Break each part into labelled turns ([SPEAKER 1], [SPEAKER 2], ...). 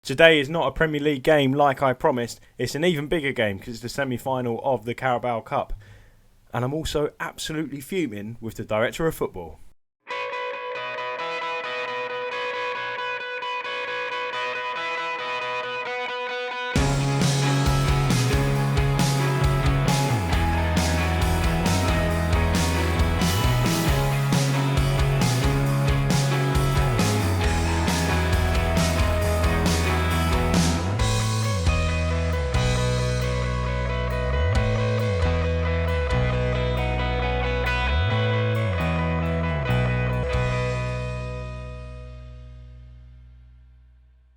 [SPEAKER 1] Today is not a Premier League game like I promised. It's an even bigger game because it's the semi-final of the Carabao Cup. And I'm also absolutely fuming with the director of football.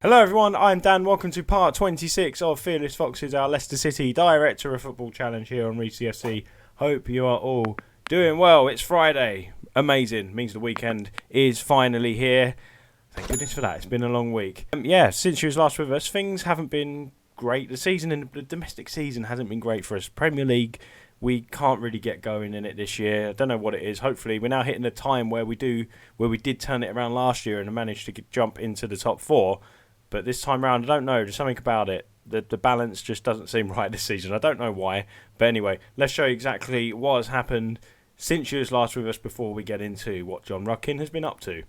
[SPEAKER 1] Hello everyone, I'm Dan. Welcome to part 26 of Fearless Foxes, our Leicester City Director of Football Challenge here on Reesy FC. Hope you are all doing well. It's Friday. Amazing. Means the weekend is finally here. Thank goodness for that. It's been a long week. Since you was last with us, things haven't been great. The domestic season hasn't been great for us. Premier League, we can't really get going in it this year. I don't know what it is. Hopefully, we're now hitting the time where we did turn it around last year and managed to jump into the top four. But this time round, I don't know. There's something about it. The balance just doesn't seem right this season. I don't know why. But anyway, let's show you exactly what has happened since you was last with us before we get into what John Rudkin has been up to.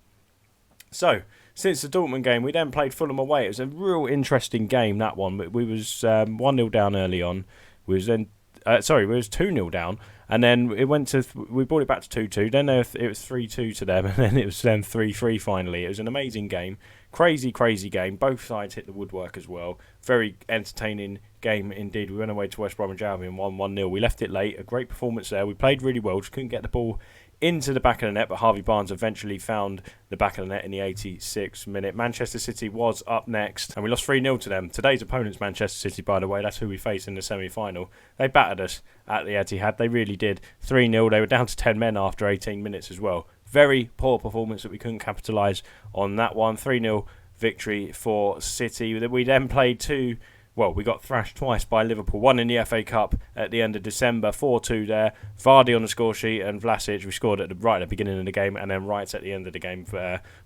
[SPEAKER 1] So, since the Dortmund game, we then played Fulham away. It was a real interesting game, that one. We was 1-0 down early on. We was 2-0 down. And then we brought it back to 2-2. Then it was 3-2 to them. And then it was 3-3 finally. It was an amazing game. Crazy game. Both sides hit the woodwork as well. Very entertaining game indeed. We went away to West Bromwich Albion 1-0. We left it late. A great performance there. We played really well. Just couldn't get the ball into the back of the net, but Harvey Barnes eventually found the back of the net in the 86th minute. Manchester City was up next, and we lost 3-0 to them. Today's opponent's Manchester City, by the way. That's who we face in the semi-final. They battered us at the Etihad. They really did. 3-0. They were down to 10 men after 18 minutes as well. Very poor performance that we couldn't capitalise on that one. 3-0 victory for City. We then played we got thrashed twice by Liverpool. One in the FA Cup at the end of December, 4-2 there. Vardy on the score sheet and Vlasic, we scored right at the beginning of the game and then right at the end of the game.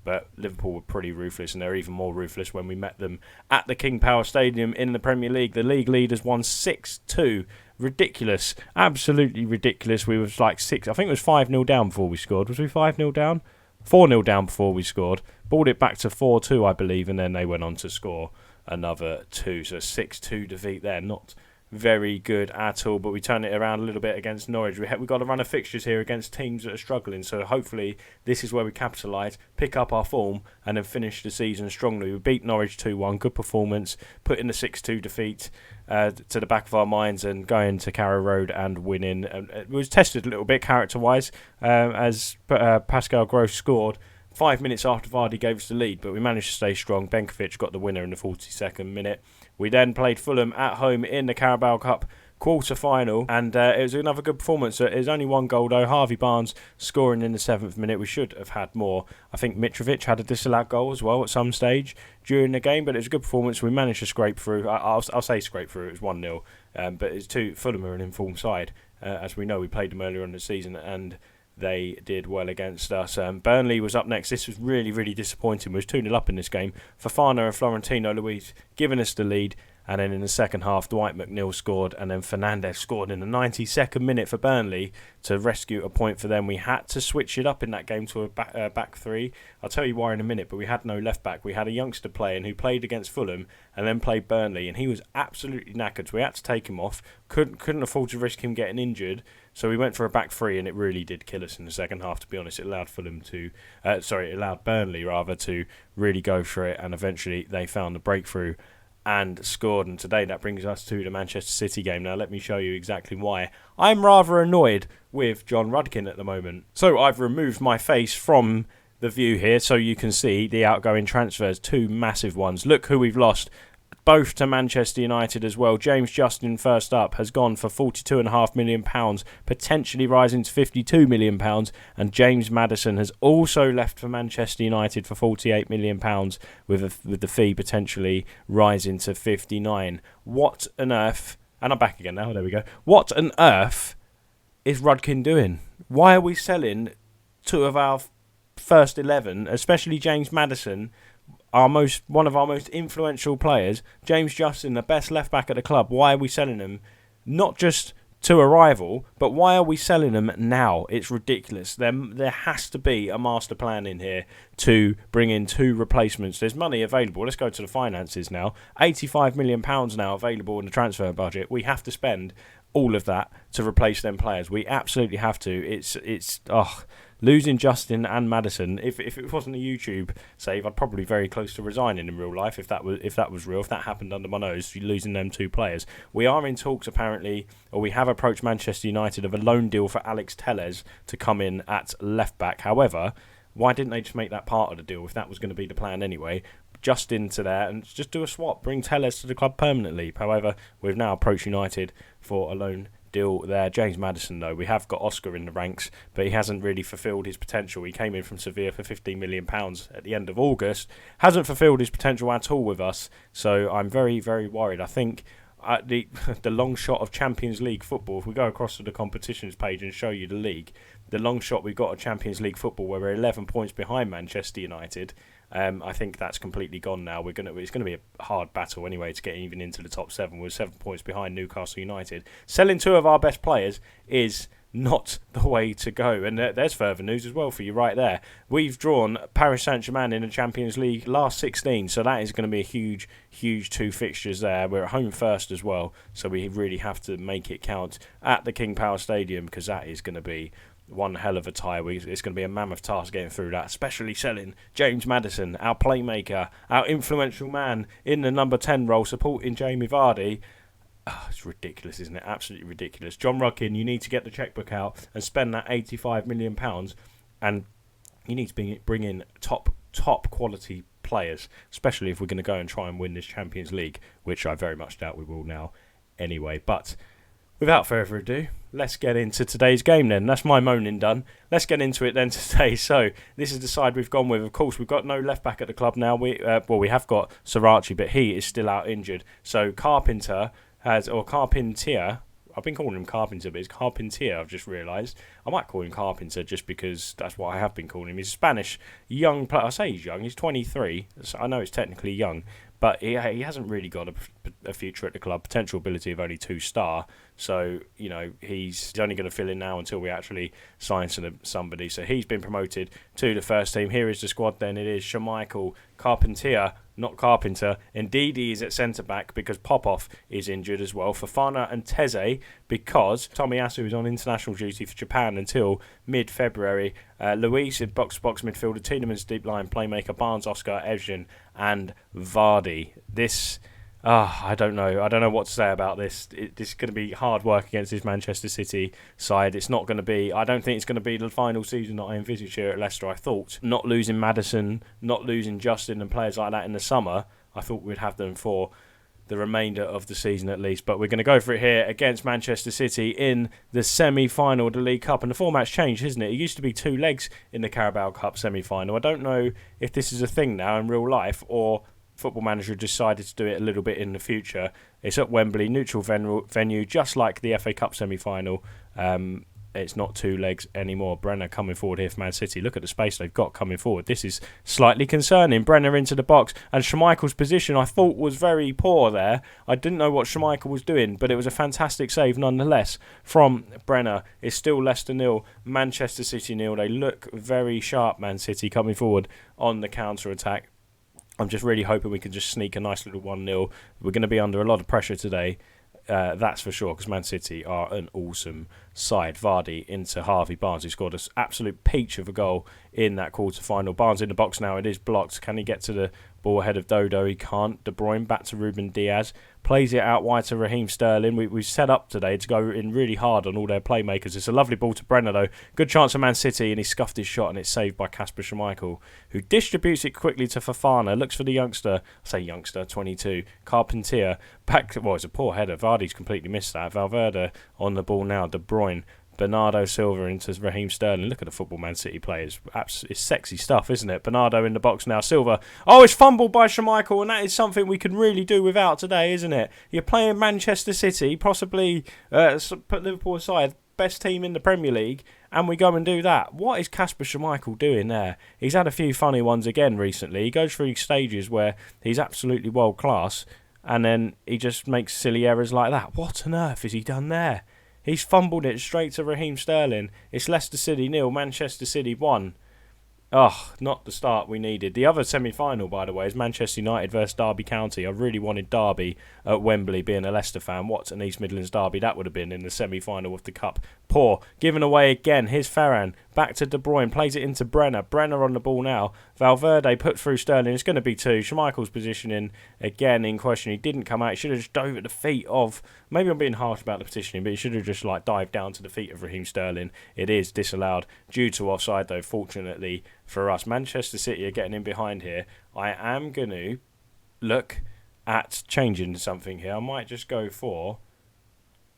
[SPEAKER 1] But Liverpool were pretty ruthless, and they're even more ruthless when we met them at the King Power Stadium in the Premier League. The league leaders won 6-2. Ridiculous. Absolutely ridiculous. We was like 6. I think it was 5-0 down before we scored. Was we 5-0 down? 4-0 down before we scored. Balled it back to 4-2, I believe, and then they went on to score another 2. So 6-2 defeat there. Not very good at all, but we turned it around a little bit against Norwich. We've got a run of fixtures here against teams that are struggling, so hopefully this is where we capitalise, pick up our form, and then finish the season strongly. We beat Norwich 2-1, good performance, put in the 6-2 defeat to the back of our minds and going to Carrow Road and winning. It was tested a little bit character-wise as Pascal Gross scored 5 minutes after Vardy gave us the lead, but we managed to stay strong. Benkovic got the winner in the 42nd minute. We then played Fulham at home in the Carabao Cup quarter-final, and it was another good performance. It was only one goal, though. Harvey Barnes scoring in the 7th minute. We should have had more. I think Mitrovic had a disallowed goal as well at some stage during the game, but it was a good performance. We managed to scrape through. I'll say scrape through. It was 1-0, but it's Fulham are an informed side. As we know, we played them earlier in the season, and they did well against us. Burnley was up next. This was really, really disappointing. We was 2-0 up in this game. Fofana and Florentino Luis giving us the lead. And then in the second half, Dwight McNeil scored. And then Fernandes scored in the 92nd minute for Burnley to rescue a point for them. We had to switch it up in that game to a back three. I'll tell you why in a minute, but we had no left back. We had a youngster playing who played against Fulham and then played Burnley. And he was absolutely knackered. So we had to take him off. Couldn't afford to risk him getting injured. So we went for a back three, and it really did kill us in the second half, to be honest. It allowed Burnley to really go for it, and eventually they found the breakthrough and scored. And today that brings us to the Manchester City game. Now let me show you exactly why I'm rather annoyed with John Rudkin at the moment. So I've removed my face from the view here so you can see the outgoing transfers, 2 massive ones. Look who we've lost. Both to Manchester United as well. James Justin, first up, has gone for £42.5 million, potentially rising to £52 million. And James Maddison has also left for Manchester United for £48 million, with the fee potentially rising to 59. What on earth? And I'm back again now. There we go. What on earth is Rudkin doing? Why are we selling 2 of our first 11, especially James Maddison? one of our most influential players, James Justin, the best left back at the club. Why are we selling him? Not just to a rival, but why are we selling them now? It's ridiculous. There has to be a master plan in here to bring in 2 replacements. There's money available. Let's go to the finances now. £85 million now available in the transfer budget. We have to spend all of that to replace them players. We absolutely have to. It's losing Justin and Maddison. If it wasn't a YouTube save, I'd probably be very close to resigning in real life if that was real. If that happened under my nose, losing them 2 players. We are in talks apparently, or we have approached Manchester United of a loan deal for Alex Telles to come in at left back. However, why didn't they just make that part of the deal if that was going to be the plan anyway? Just into there and just do a swap, bring Telles to the club permanently. However, we've now approached United for a loan deal there. James Maddison, though, we have got Oscar in the ranks, but he hasn't really fulfilled his potential. He came in from Sevilla for £15 million at the end of August, hasn't fulfilled his potential at all with us, so I'm very, very worried. I think the long shot of Champions League football, if we go across to the competitions page and show you the league, the long shot we've got of Champions League football where we're 11 points behind Manchester United, I think that's completely gone now. It's going to be a hard battle anyway to get even into the top 7. We're 7 points behind Newcastle United. Selling 2 of our best players is not the way to go. And there's further news as well for you right there. We've drawn Paris Saint-Germain in the Champions League last 16, so that is going to be a huge, huge 2 fixtures there. We're at home first as well, so we really have to make it count at the King Power Stadium because that is going to be one hell of a tie. It's going to be a mammoth task getting through that, especially selling James Maddison, our playmaker, our influential man in the number 10 role, supporting Jamie Vardy. It's ridiculous, isn't it? Absolutely ridiculous. John Ruckin, you need to get the chequebook out and spend that £85 million, and you need to bring in top quality players, especially if we're going to go and try and win this Champions League, which I very much doubt we will now anyway. But without further ado, let's get into today's game then. That's my moaning done. Let's get into it then today. So this is the side we've gone with. Of course, we've got no left back at the club now. We have got Sirachi, but he is still out injured. So Carpentier, I've been calling him Carpenter, but it's Carpentier, I've just realised. I might call him Carpenter just because that's what I have been calling him. He's a Spanish young player. I say he's young, he's 23. So I know it's technically young, but he hasn't really got a future at the club. Potential ability of only 2-star. So, he's only going to fill in now until we actually sign somebody. So he's been promoted to the first team. Here is the squad then. It is Schmeichel, Carpentier, not Carpenter. Indeed, he is at centre-back because Popov is injured as well. Fofana and Teze because Tomiyasu is on international duty for Japan until mid-February. Luis in box-to-box midfielder, Tielemans deep line playmaker, Barnes, Oscar, Evgen and Vardy. This... I don't know. I don't know what to say about this. This is going to be hard work against this Manchester City side. It's not going to be... I don't think it's going to be the final season that I envisage here at Leicester. I thought not losing Maddison, not losing Justin and players like that in the summer, I thought we'd have them for the remainder of the season at least. But we're going to go for it here against Manchester City in the semi-final of the League Cup. And the format's changed, isn't it? It used to be 2 legs in the Carabao Cup semi-final. I don't know if this is a thing now in real life or... Football Manager decided to do it a little bit in the future. It's at Wembley, neutral venue, just like the FA Cup semi-final. It's not 2 legs anymore. Brenner coming forward here for Man City. Look at the space they've got coming forward. This is slightly concerning. Brenner into the box. And Schmeichel's position, I thought, was very poor there. I didn't know what Schmeichel was doing, but it was a fantastic save nonetheless from Brenner. It's still Leicester 0, Manchester City 0. They look very sharp, Man City, coming forward on the counter-attack. I'm just really hoping we can just sneak a nice little 1-0. We're going to be under a lot of pressure today, that's for sure, because Man City are an awesome side. Vardy into Harvey Barnes, who scored an absolute peach of a goal in that quarter-final. Barnes in the box now, it is blocked. Can he get to the ball ahead of Dodo? He can't. De Bruyne back to Ruben Diaz. Plays it out wide to Raheem Sterling. We've set up today to go in really hard on all their playmakers. It's a lovely ball to Brenner, though. Good chance for Man City, and he scuffed his shot, and it's saved by Kasper Schmeichel, who distributes it quickly to Fofana. Looks for the youngster. I say youngster, 22. Carpentier. Back to... Well, it's a poor header. Vardy's completely missed that. Valverde on the ball now. De Bruyne. Bernardo Silva into Raheem Sterling. Look at the football Man City players. It's sexy stuff, isn't it? Bernardo in the box now. Silva. Oh, it's fumbled by Schmeichel, and that is something we can really do without today, isn't it? You're playing Manchester City, possibly put Liverpool aside. best team in the Premier League, and we go and do that. What is Kasper Schmeichel doing there? He's had a few funny ones again recently. He goes through stages where he's absolutely world class, and then he just makes silly errors like that. What on earth has he done there? He's fumbled it straight to Raheem Sterling. It's Leicester City 0, Manchester City 1. Oh, not the start we needed. The other semi-final, by the way, is Manchester United versus Derby County. I really wanted Derby at Wembley, being a Leicester fan. What an East Midlands derby that would have been in the semi-final of the Cup. Poor. Given away again. Here's Ferran. Back to De Bruyne. Plays it into Brenner. Brenner on the ball now. Valverde put through Sterling. It's going to be 2. Schmeichel's positioning again in question. He didn't come out. He should have just dove at the feet of... Maybe I'm being harsh about the positioning, but he should have just dived down to the feet of Raheem Sterling. It is disallowed due to offside, though, fortunately for us. Manchester City are getting in behind here. I am going to look at changing something here. I might just go for...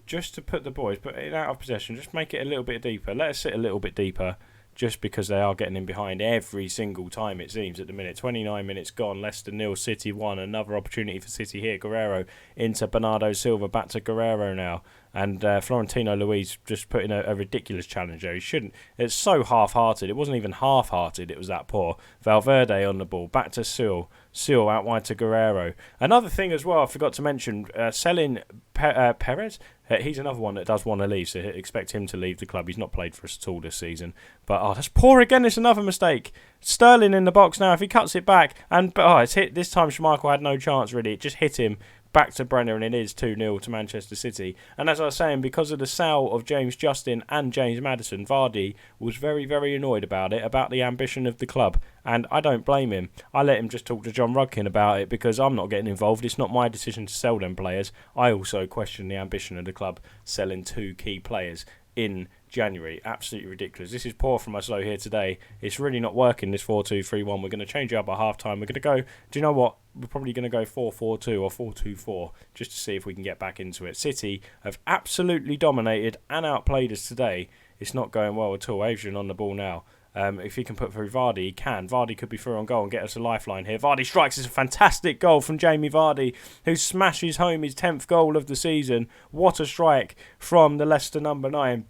[SPEAKER 1] Just to put the boys, put it out of possession, just make it a little bit deeper. Let us sit a little bit deeper, just because they are getting in behind every single time, it seems, at the minute. 29 minutes gone, Leicester 0, City 1. Another opportunity for City here. Guerrero into Bernardo Silva, back to Guerrero now. And Florentino Luis just put in a ridiculous challenge there. He shouldn't. It's so half-hearted. It wasn't even half-hearted. It was that poor. Valverde on the ball. Back to Sil. Sil out wide to Guerrero. Another thing as well I forgot to mention, selling Perez. He's another one that does want to leave, so expect him to leave the club. He's not played for us at all this season. But, that's poor again. It's another mistake. Sterling in the box now. If he cuts it back. And it's hit. This time Schmeichel had no chance, really. It just hit him. Back to Brenner, and it is 2-0 to Manchester City. And as I was saying, because of the sale of James Justin and James Maddison, Vardy was very, very annoyed about it, about the ambition of the club. And I don't blame him. I let him just talk to John Rudkin about it because I'm not getting involved. It's not my decision to sell them players. I also question the ambition of the club selling 2 key players in January. Absolutely ridiculous. This is poor from us though here today. It's really not working, this 4-2-3-1. We're going to change it up at half time. We're going to go, do you know what? We're probably going to go 4-4-2 or 4-2-4 just to see if we can get back into it. City have absolutely dominated and outplayed us today. It's not going well at all. Adrian on the ball now. If he can put through Vardy, he can. Vardy could be through on goal and get us a lifeline here. Vardy strikes. It's a fantastic goal from Jamie Vardy, who smashes home his 10th goal of the season. What a strike from the Leicester number 9.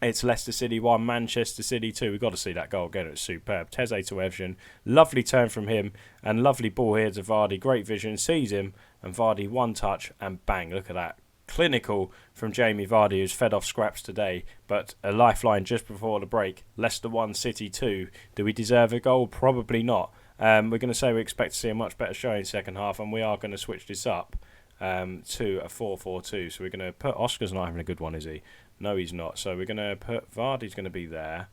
[SPEAKER 1] It's Leicester City 1, Manchester City 2. We've got to see that goal again. It's superb. Teze to Evgen. Lovely turn from him. And lovely ball here to Vardy. Great vision. Sees him. And Vardy one touch. And bang. Look at that. Clinical from Jamie Vardy, who's fed off scraps today. But a lifeline just before the break. Leicester 1, City 2. Do we deserve a goal? Probably not. We're going to say we expect to see a much better showing second half. And we are going to switch this up to a 4-4-2. So we're going to put... Oscar's not having a good one, is he? No, he's not. So we're going to put... Vardy's going to be there.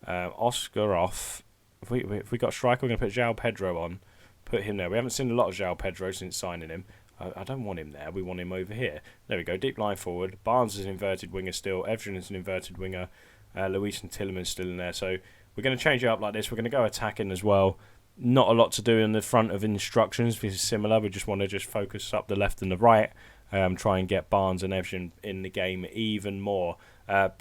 [SPEAKER 1] Oscar off. If we got striker, we're going to put João Pedro on. Put him there. We haven't seen a lot of João Pedro since signing him. I don't want him there. We want him over here. There we go. Deep line forward. Barnes is an inverted winger still. Evgen is an inverted winger. Luis and Tielemans still in there. So we're going to change it up like this. We're going to go attacking as well. Not a lot to do in the front of instructions. This is similar. We just want to just focus up the left and the right. Try and get Barnes and Evgen in the game even more.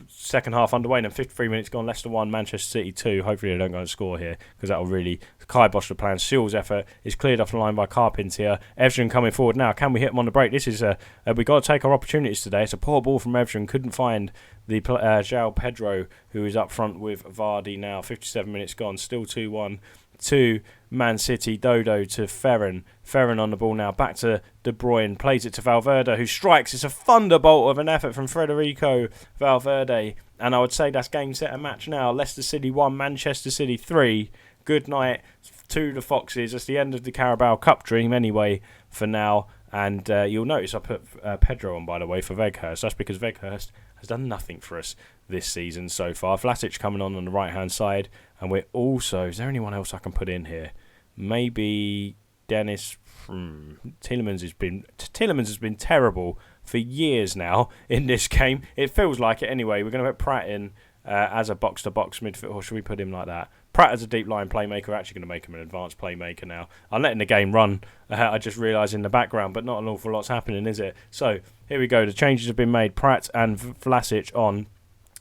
[SPEAKER 1] Second half underway and 53 minutes gone. Leicester 1, Manchester City 2. Hopefully they don't go and score here because that will really kibosh the plan. Seal's effort is cleared off the line by Carpentier. Evgen coming forward now. Can we hit him on the break? This is we've got to take our opportunities today. It's a poor ball from Evgen. Couldn't find the João Pedro, who is up front with Vardy now. 57 minutes gone. Still 2-1 to Man City. Dodo to Ferran. Ferran on the ball now. Back to De Bruyne. Plays it to Valverde, who strikes. It's a thunderbolt of an effort from Federico Valverde. And I would say that's game, set and match now. Leicester City 1, Manchester City 3. Good night to the Foxes. That's the end of the Carabao Cup dream anyway for now. And you'll notice I put Pedro on, by the way, for Weghorst. That's because Weghorst has done nothing for us this season so far. Vlasic coming on the right-hand side. And we're also... Is there anyone else I can put in here? Maybe Dennis... Tielemans has been terrible for years now in this game. It feels like it anyway. We're going to put Pratt in as a box-to-box midfield. Or should we put him like that? Pratt as a deep line playmaker. We're actually going to make him an advanced playmaker now. I'm letting the game run. I just realised in the background, but not an awful lot's happening, is it? So, here we go. The changes have been made. Pratt and Vlasic on.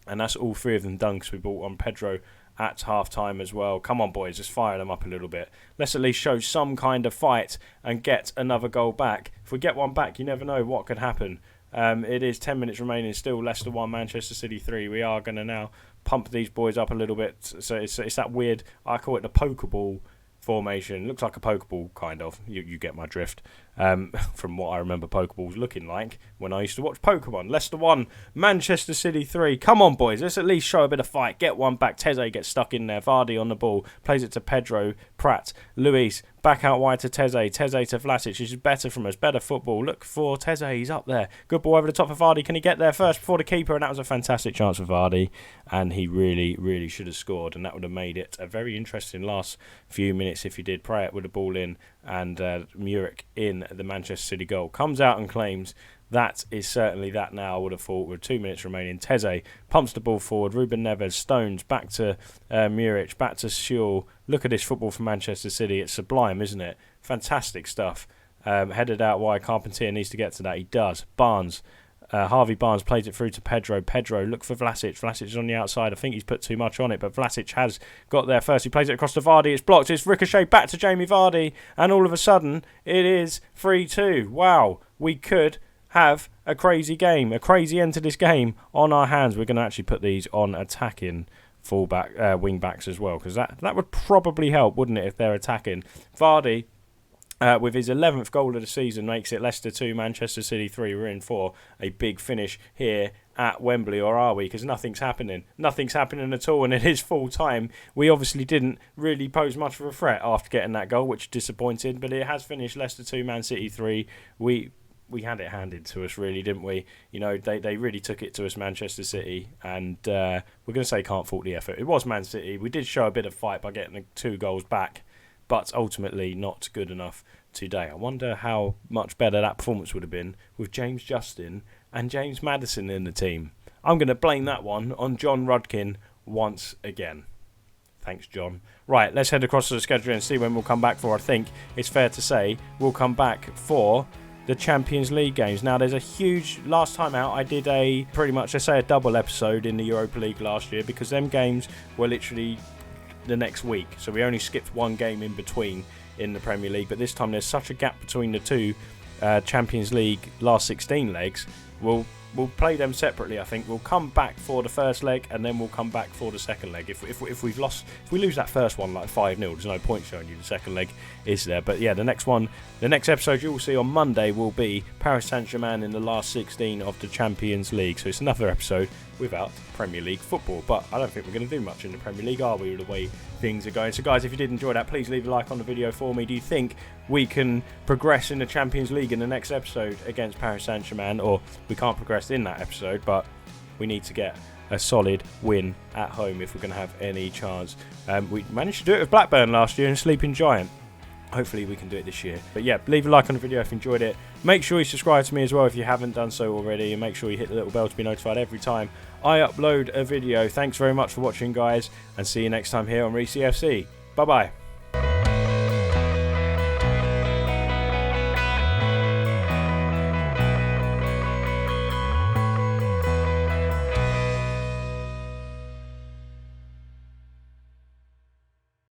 [SPEAKER 1] And that's all 3 of them done because we brought on Pedro at half-time as well. Come on, boys. Just fire them up a little bit. Let's at least show some kind of fight and get another goal back. If we get one back, you never know what could happen. It is 10 minutes remaining. Still Leicester 1, Manchester City 3. We are going to now pump these boys up a little bit. So it's that weird, I call it the Pokeball formation. Looks like a Pokeball, kind of. You get my drift. From what I remember Pokeballs looking like when I used to watch Pokemon. Leicester 1, Manchester City 3. Come on, boys. Let's at least show a bit of fight. Get one back. Teze gets stuck in there. Vardy on the ball. Plays it to Pedro, Pratt, Luis. Back out wide to Teze. Teze to Vlasic. This is better from us. Better football. Look for Teze. He's up there. Good ball over the top of Vardy. Can he get there first before the keeper? And that was a fantastic chance for Vardy. And he really, really should have scored. And that would have made it a very interesting last few minutes if he did. Pray it with the ball in. And Muric in the Manchester City goal. Comes out and claims that is certainly that now, I would have thought, with 2 minutes remaining. Teze pumps the ball forward. Ruben Neves, Stones, back to Muric, back to Sewell. Look at this football from Manchester City. It's sublime, isn't it? Fantastic stuff. Headed out wide. Carpentier needs to get to that. He does. Barnes. Harvey Barnes plays it through to Pedro. Pedro, look for Vlasic. Vlasic is on the outside. I think he's put too much on it, but Vlasic has got there first. He plays it across to Vardy. It's blocked. It's ricocheted back to Jamie Vardy. And all of a sudden, it is 3-2. Wow. We could have a crazy game, a crazy end to this game on our hands. We're going to actually put these on attacking fullback, wing backs as well, because that would probably help, wouldn't it, if they're attacking. Vardy, with his 11th goal of the season, makes it Leicester 2, Manchester City 3. We're in for a big finish here at Wembley, or are we? Because nothing's happening. Nothing's happening at all, and it is full time. We obviously didn't really pose much of a threat after getting that goal, which disappointed, but it has finished Leicester 2, Man City 3. We had it handed to us, really, didn't we? You know, they really took it to us, Manchester City, and we're going to say can't fault the effort. It was Man City. We did show a bit of fight by getting the 2 goals back, but ultimately not good enough today. I wonder how much better that performance would have been with James Justin and James Maddison in the team. I'm going to blame that one on John Rudkin once again. Thanks, John. Right, let's head across to the schedule and see when we'll come back for. I think it's fair to say we'll come back for the Champions League games. Now, there's a huge... Last time out, I did a double episode in the Europa League last year, because them games were literally the next week. So we only skipped one game in between in the Premier League. But this time, there's such a gap between the two Champions League last 16 legs. We'll play them separately, I think. We'll come back for the first leg, and then we'll come back for the second leg. If we lose that first one like 5-0, there's no point showing you the second leg is there. But yeah, the next episode you will see on Monday will be Paris Saint-Germain in the last 16 of the Champions League. So it's another episode without Premier League football. But I don't think we're going to do much in the Premier League, are we, with the way things are going? So guys, if you did enjoy that, please leave a like on the video for me. Do you think we can progress in the Champions League in the next episode against Paris Saint-Germain? Or we can't progress in that episode, but we need to get a solid win at home if we're going to have any chance. We managed to do it with Blackburn last year and Sleeping Giant. Hopefully we can do it this year. But yeah, leave a like on the video if you enjoyed it. Make sure you subscribe to me as well if you haven't done so already, and make sure you hit the little bell to be notified every time I upload a video. Thanks very much for watching, guys, and see you next time here on Reesy FC. Bye bye.